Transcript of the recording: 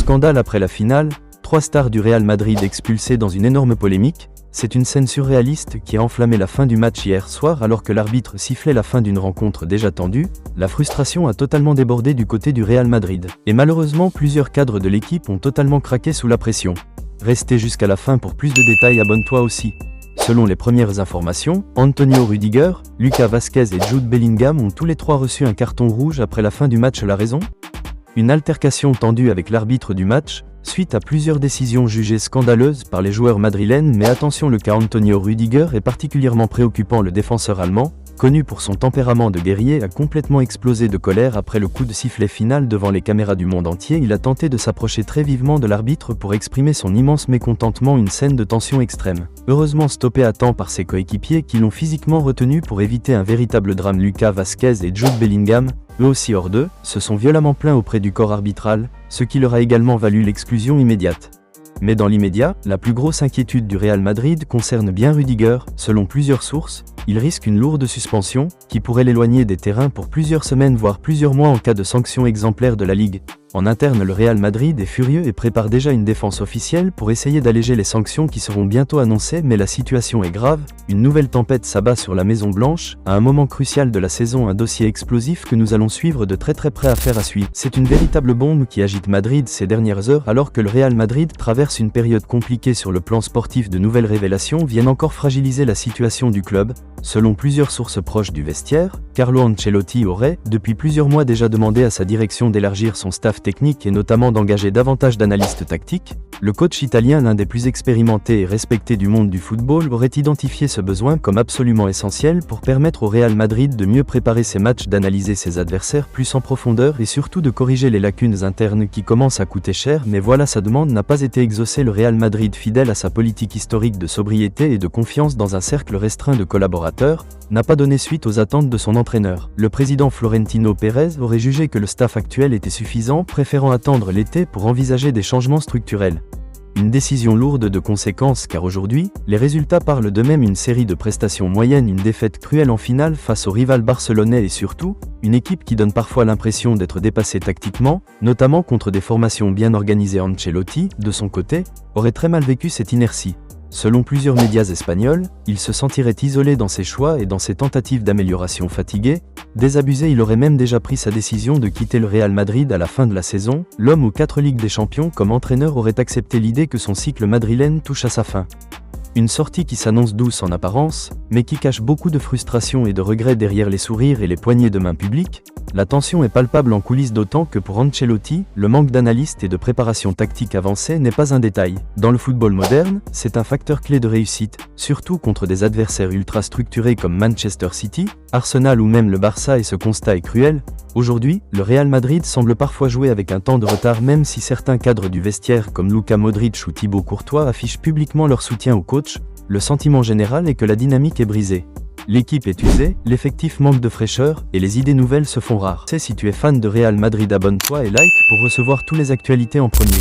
Scandale après la finale, 3 stars du Real Madrid expulsées dans une énorme polémique. C'est une scène surréaliste qui a enflammé la fin du match hier soir alors que l'arbitre sifflait la fin d'une rencontre déjà tendue. La frustration a totalement débordé du côté du Real Madrid. Et malheureusement, plusieurs cadres de l'équipe ont totalement craqué sous la pression. Restez jusqu'à la fin pour plus de détails, abonne-toi aussi. Selon les premières informations, Antonio Rüdiger, Lucas Vázquez et Jude Bellingham ont tous les 3 reçu un carton rouge après la fin du match. La raison ? Une altercation tendue avec l'arbitre du match, suite à plusieurs décisions jugées scandaleuses par les joueurs madrilènes. Mais attention, le cas Antonio Rüdiger est particulièrement préoccupant. Le défenseur allemand, connu pour son tempérament de guerrier, a complètement explosé de colère après le coup de sifflet final devant les caméras du monde entier. Il a tenté de s'approcher très vivement de l'arbitre pour exprimer son immense mécontentement, une scène de tension extrême. Heureusement stoppé à temps par ses coéquipiers qui l'ont physiquement retenu pour éviter un véritable drame. Lucas Vázquez et Jude Bellingham, eux aussi hors d'eux, se sont violemment plaints auprès du corps arbitral, ce qui leur a également valu l'exclusion immédiate. Mais dans l'immédiat, la plus grosse inquiétude du Real Madrid concerne bien Rüdiger. Selon plusieurs sources, il risque une lourde suspension, qui pourrait l'éloigner des terrains pour plusieurs semaines voire plusieurs mois en cas de sanction exemplaire de la Ligue. En interne, le Real Madrid est furieux et prépare déjà une défense officielle pour essayer d'alléger les sanctions qui seront bientôt annoncées. Mais la situation est grave, une nouvelle tempête s'abat sur la Maison Blanche, à un moment crucial de la saison, un dossier explosif que nous allons suivre de très près. Affaire à suivre. C'est une véritable bombe qui agite Madrid ces dernières heures alors que le Real Madrid traverse une période compliquée sur le plan sportif. De nouvelles révélations viennent encore fragiliser la situation du club. Selon plusieurs sources proches du vestiaire, Carlo Ancelotti aurait, depuis plusieurs mois déjà, demandé à sa direction d'élargir son staff technique et notamment d'engager davantage d'analystes tactiques. Le coach italien, l'un des plus expérimentés et respectés du monde du football, aurait identifié ce besoin comme absolument essentiel pour permettre au Real Madrid de mieux préparer ses matchs, d'analyser ses adversaires plus en profondeur et surtout de corriger les lacunes internes qui commencent à coûter cher. Mais voilà, sa demande n'a pas été exaucée. Le Real Madrid, fidèle à sa politique historique de sobriété et de confiance dans un cercle restreint de collaborateurs, n'a pas donné suite aux attentes de son entraîneur. Le président Florentino Pérez aurait jugé que le staff actuel était suffisant, préférant attendre l'été pour envisager des changements structurels. Une décision lourde de conséquences car aujourd'hui, les résultats parlent d'eux-mêmes. Une série de prestations moyennes, une défaite cruelle en finale face au rival barcelonais et surtout, une équipe qui donne parfois l'impression d'être dépassée tactiquement, notamment contre des formations bien organisées. Ancelotti, de son côté, aurait très mal vécu cette inertie. Selon plusieurs médias espagnols, il se sentirait isolé dans ses choix et dans ses tentatives d'amélioration. Fatigué, désabusé, il aurait même déjà pris sa décision de quitter le Real Madrid à la fin de la saison. L'homme aux 4 Ligues des Champions comme entraîneur aurait accepté l'idée que son cycle madrilène touche à sa fin. Une sortie qui s'annonce douce en apparence, mais qui cache beaucoup de frustration et de regrets derrière les sourires et les poignées de main publiques. La tension est palpable en coulisses, d'autant que pour Ancelotti, le manque d'analystes et de préparation tactique avancée n'est pas un détail. Dans le football moderne, c'est un facteur clé de réussite, surtout contre des adversaires ultra structurés comme Manchester City, Arsenal ou même le Barça, et ce constat est cruel. Aujourd'hui, le Real Madrid semble parfois jouer avec un temps de retard, même si certains cadres du vestiaire comme Luka Modric ou Thibaut Courtois affichent publiquement leur soutien au coach. Le sentiment général est que la dynamique est brisée. L'équipe est usée, l'effectif manque de fraîcheur, et les idées nouvelles se font rares. Si tu es fan de Real Madrid, abonne-toi et like pour recevoir toutes les actualités en premier.